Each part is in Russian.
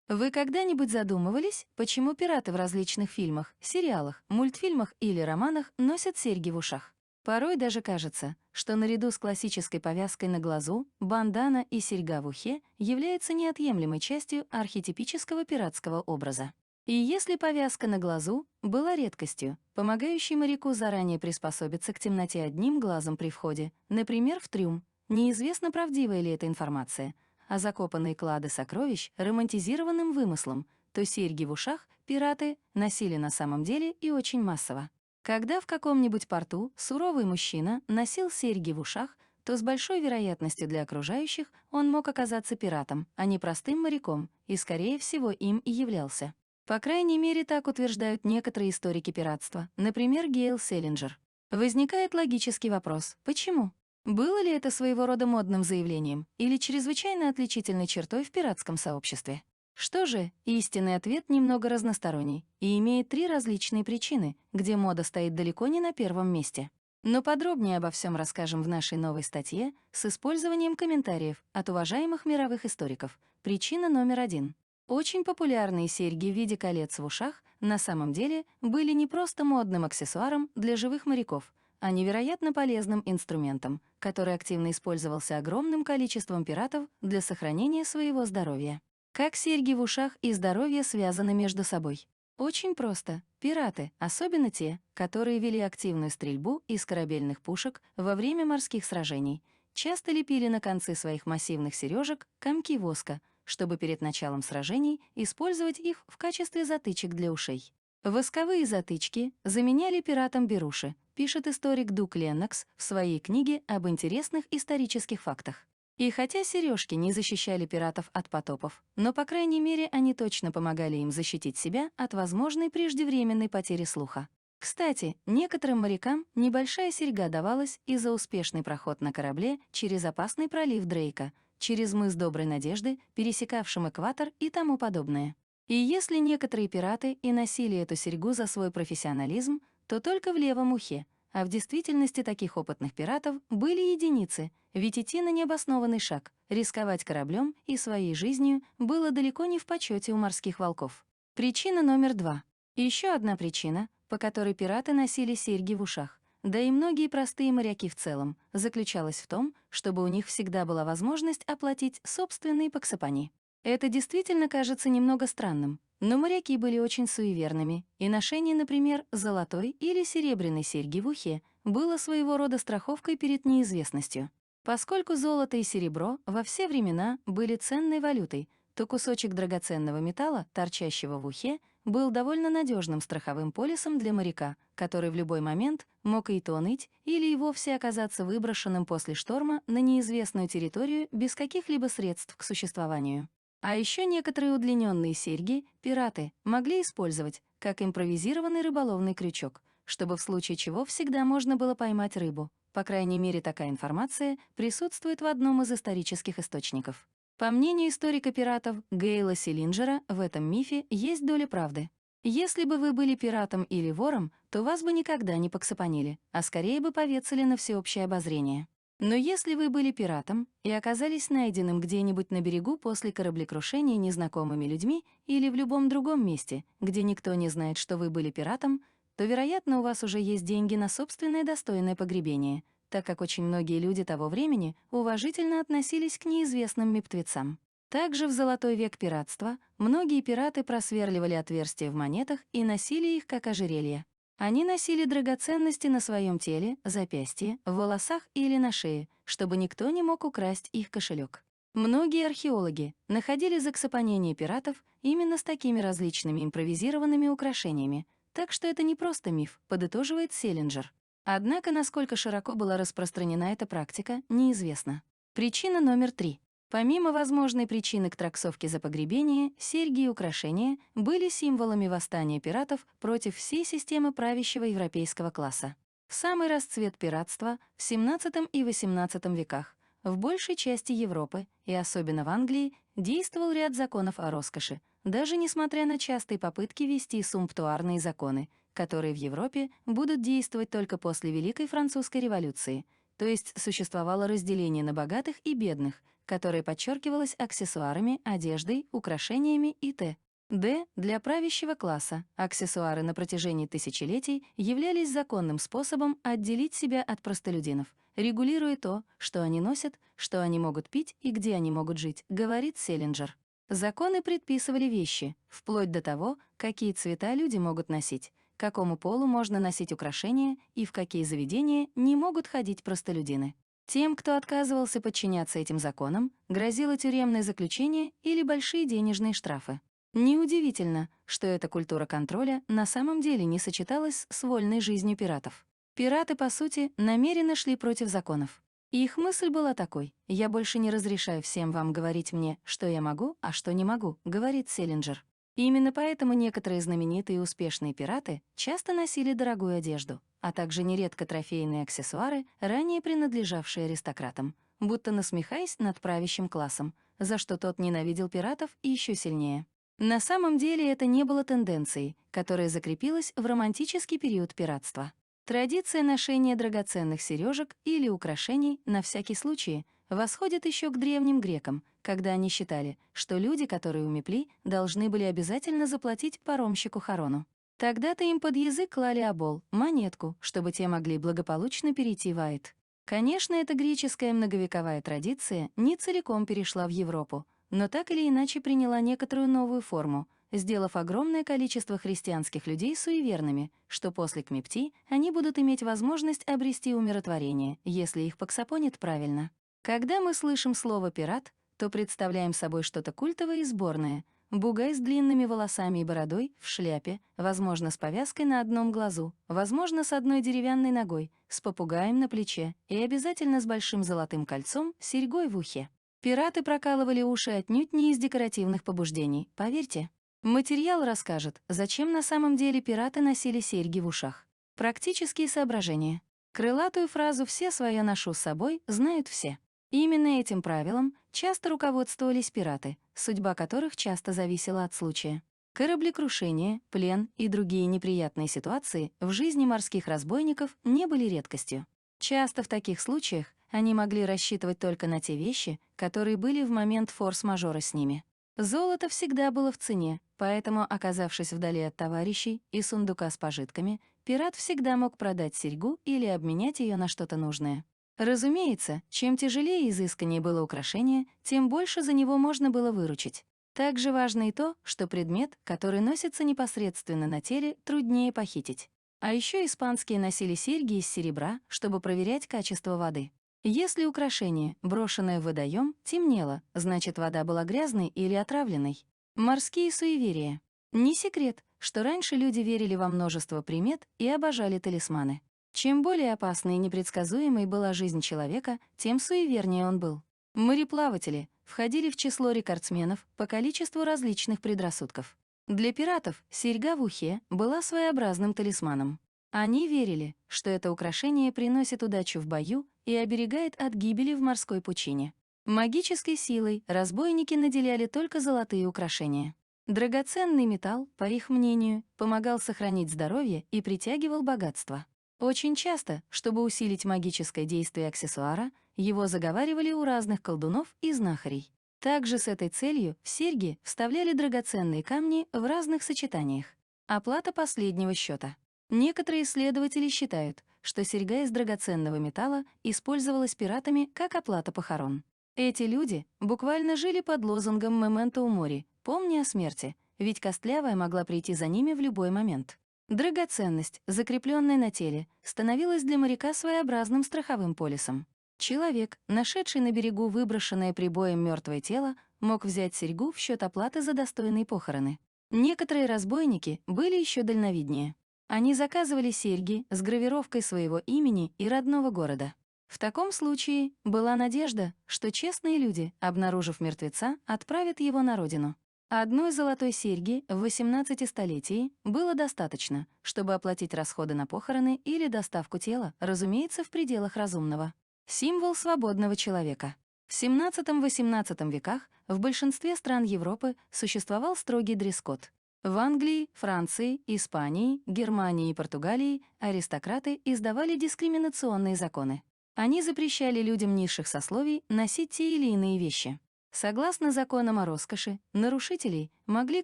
Вы когда-нибудь задумывались, почему пираты в различных фильмах, сериалах, мультфильмах или романах носят серьги в ушах? Порой даже кажется, что наряду с классической повязкой на глазу, бандана и серьга в ухе являются неотъемлемой частью архетипического пиратского образа. И если повязка на глазу была редкостью, помогающей моряку заранее приспособиться к темноте одним глазом при входе, например, в трюм, неизвестно, правдивая ли эта информация, а закопанные клады сокровищ романтизированным вымыслом, то серьги в ушах пираты носили на самом деле и очень массово. Когда в каком-нибудь порту суровый мужчина носил серьги в ушах, то с большой вероятностью для окружающих он мог оказаться пиратом, а не простым моряком, и, скорее всего, им и являлся. По крайней мере, так утверждают некоторые историки пиратства, например, Гейл Селлинджер. Возникает логический вопрос: почему? Было ли это своего рода модным заявлением или чрезвычайно отличительной чертой в пиратском сообществе? Что же, истинный ответ немного разносторонний и имеет три различные причины, где мода стоит далеко не на первом месте. Но подробнее обо всем расскажем в нашей новой статье с использованием комментариев от уважаемых мировых историков. Причина номер один. Очень популярные серьги в виде колец в ушах на самом деле были не просто модным аксессуаром для живых моряков, а невероятно полезным инструментом, который активно использовался огромным количеством пиратов для сохранения своего здоровья. Как серьги в ушах и здоровье связаны между собой? Очень просто. Пираты, особенно те, которые вели активную стрельбу из корабельных пушек во время морских сражений, часто лепили на концы своих массивных сережек комки воска, чтобы перед началом сражений использовать их в качестве затычек для ушей. Восковые затычки заменяли пиратам беруши, пишет историк Дуг Леннокс в своей книге об интересных исторических фактах. И хотя сережки не защищали пиратов от потопов, но, по крайней мере, они точно помогали им защитить себя от возможной преждевременной потери слуха. Кстати, некоторым морякам небольшая серьга давалась и за успешный проход на корабле через опасный пролив Дрейка, через мыс Доброй Надежды, пересекавшим экватор и тому подобное. И если некоторые пираты и носили эту серьгу за свой профессионализм, то только в левом ухе, а в действительности таких опытных пиратов были единицы, ведь идти на необоснованный шаг, рисковать кораблем и своей жизнью было далеко не в почете у морских волков. Причина номер два. Еще одна причина, по которой пираты носили серьги в ушах, да и многие простые моряки в целом, заключалась в том, чтобы у них всегда была возможность оплатить собственные поксапани. Это действительно кажется немного странным, но моряки были очень суеверными, и ношение, например, золотой или серебряной серьги в ухе было своего рода страховкой перед неизвестностью. Поскольку золото и серебро во все времена были ценной валютой, то кусочек драгоценного металла, торчащего в ухе, был довольно надежным страховым полисом для моряка, который в любой момент мог и тонуть или и вовсе оказаться выброшенным после шторма на неизвестную территорию без каких-либо средств к существованию. А еще некоторые удлиненные серьги пираты могли использовать как импровизированный рыболовный крючок, чтобы в случае чего всегда можно было поймать рыбу. По крайней мере, такая информация присутствует в одном из исторических источников. По мнению историка пиратов Гейла Селлинджера, в этом мифе есть доля правды. Если бы вы были пиратом или вором, то вас бы никогда не поксапанили, а скорее бы повесили на всеобщее обозрение. Но если вы были пиратом и оказались найденным где-нибудь на берегу после кораблекрушения незнакомыми людьми или в любом другом месте, где никто не знает, что вы были пиратом, то, вероятно, у вас уже есть деньги на собственное достойное погребение, так как очень многие люди того времени уважительно относились к неизвестным мертвецам. Также в золотой век пиратства многие пираты просверливали отверстия в монетах и носили их как ожерелье. Они носили драгоценности на своем теле, запястье, в волосах или на шее, чтобы никто не мог украсть их кошелек. Многие археологи находили заксапонение пиратов именно с такими различными импровизированными украшениями, так что это не просто миф, подытоживает Селлинджер. Однако, насколько широко была распространена эта практика, неизвестно. Причина номер три. Помимо возможной причины к траксовке за погребение, серьги и украшения были символами восстания пиратов против всей системы правящего европейского класса. В самый расцвет пиратства в XVII и XVIII веках в большей части Европы, и особенно в Англии, действовал ряд законов о роскоши, даже несмотря на частые попытки ввести сумптуарные законы, которые в Европе будут действовать только после Великой Французской революции, то есть существовало разделение на богатых и бедных, которое подчеркивалось аксессуарами, одеждой, украшениями и т.д. Для правящего класса аксессуары на протяжении тысячелетий являлись законным способом отделить себя от простолюдинов, регулируя то, что они носят, что они могут пить и где они могут жить, говорит Селлинджер. Законы предписывали вещи, вплоть до того, какие цвета люди могут носить, к какому полу можно носить украшения и в какие заведения не могут ходить простолюдины. Тем, кто отказывался подчиняться этим законам, грозило тюремное заключение или большие денежные штрафы. Неудивительно, что эта культура контроля на самом деле не сочеталась с вольной жизнью пиратов. Пираты, по сути, намеренно шли против законов. И их мысль была такой: «Я больше не разрешаю всем вам говорить мне, что я могу, а что не могу», — говорит Селлинджер. И именно поэтому некоторые знаменитые и успешные пираты часто носили дорогую одежду, а также нередко трофейные аксессуары, ранее принадлежавшие аристократам, будто насмехаясь над правящим классом, за что тот ненавидел пиратов еще сильнее. На самом деле это не было тенденцией, которая закрепилась в романтический период пиратства. Традиция ношения драгоценных сережек или украшений на всякий случай восходит еще к древним грекам, когда они считали, что люди, которые умепли, должны были обязательно заплатить паромщику Харону. Тогда-то им под язык клали обол, монетку, чтобы те могли благополучно перейти в Аид. Конечно, эта греческая многовековая традиция не целиком перешла в Европу, но так или иначе приняла некоторую новую форму, сделав огромное количество христианских людей суеверными, что после кмепти они будут иметь возможность обрести умиротворение, если их поксапонят правильно. Когда мы слышим слово «пират», то представляем собой что-то культовое и сборное. Бугай с длинными волосами и бородой, в шляпе, возможно, с повязкой на одном глазу, возможно, с одной деревянной ногой, с попугаем на плече и обязательно с большим золотым кольцом, серьгой в ухе. Пираты прокалывали уши отнюдь не из декоративных побуждений, поверьте. Материал расскажет, зачем на самом деле пираты носили серьги в ушах. Практические соображения. Крылатую фразу «все свое ношу с собой» знают все. Именно этим правилом часто руководствовались пираты, судьба которых часто зависела от случая. Кораблекрушение, плен и другие неприятные ситуации в жизни морских разбойников не были редкостью. Часто в таких случаях они могли рассчитывать только на те вещи, которые были в момент форс-мажора с ними. Золото всегда было в цене, поэтому, оказавшись вдали от товарищей и сундука с пожитками, пират всегда мог продать серьгу или обменять ее на что-то нужное. Разумеется, чем тяжелее и изысканнее было украшение, тем больше за него можно было выручить. Также важно и то, что предмет, который носится непосредственно на теле, труднее похитить. А еще испанские носили серьги из серебра, чтобы проверять качество воды. Если украшение, брошенное в водоем, темнело, значит, вода была грязной или отравленной. Морские суеверия. Не секрет, что раньше люди верили во множество примет и обожали талисманы. Чем более опасной и непредсказуемой была жизнь человека, тем суевернее он был. Мореплаватели входили в число рекордсменов по количеству различных предрассудков. Для пиратов серьга в ухе была своеобразным талисманом. Они верили, что это украшение приносит удачу в бою и оберегает от гибели в морской пучине. Магической силой разбойники наделяли только золотые украшения. Драгоценный металл, по их мнению, помогал сохранить здоровье и притягивал богатство. Очень часто, чтобы усилить магическое действие аксессуара, его заговаривали у разных колдунов и знахарей. Также с этой целью в серьги вставляли драгоценные камни в разных сочетаниях. Оплата последнего счета. Некоторые исследователи считают, что серьга из драгоценного металла использовалась пиратами как оплата похорон. Эти люди буквально жили под лозунгом «Мементо мори» — «Помни о смерти», ведь костлявая могла прийти за ними в любой момент. Драгоценность, закрепленная на теле, становилась для моряка своеобразным страховым полисом. Человек, нашедший на берегу выброшенное прибоем мертвое тело, мог взять серьгу в счет оплаты за достойные похороны. Некоторые разбойники были еще дальновиднее. Они заказывали серьги с гравировкой своего имени и родного города. В таком случае была надежда, что честные люди, обнаружив мертвеца, отправят его на родину. Одной золотой серьги в 18 столетии было достаточно, чтобы оплатить расходы на похороны или доставку тела, разумеется, в пределах разумного. Символ свободного человека. В XVII-XVIII веках в большинстве стран Европы существовал строгий дресс-код. В Англии, Франции, Испании, Германии и Португалии аристократы издавали дискриминационные законы. Они запрещали людям низших сословий носить те или иные вещи. Согласно законам о роскоши, нарушителей могли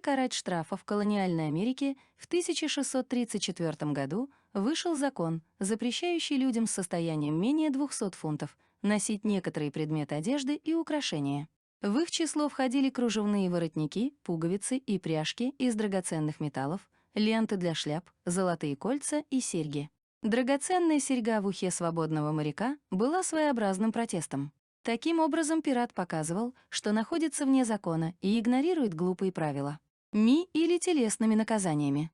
карать штрафом. В колониальной Америке в 1634 году вышел закон, запрещающий людям с состоянием менее 200 фунтов носить некоторые предметы одежды и украшения. В их число входили кружевные воротники, пуговицы и пряжки из драгоценных металлов, ленты для шляп, золотые кольца и серьги. Драгоценная серьга в ухе свободного моряка была своеобразным протестом. Таким образом, пират показывал, что находится вне закона и игнорирует глупые правила. Или телесными наказаниями.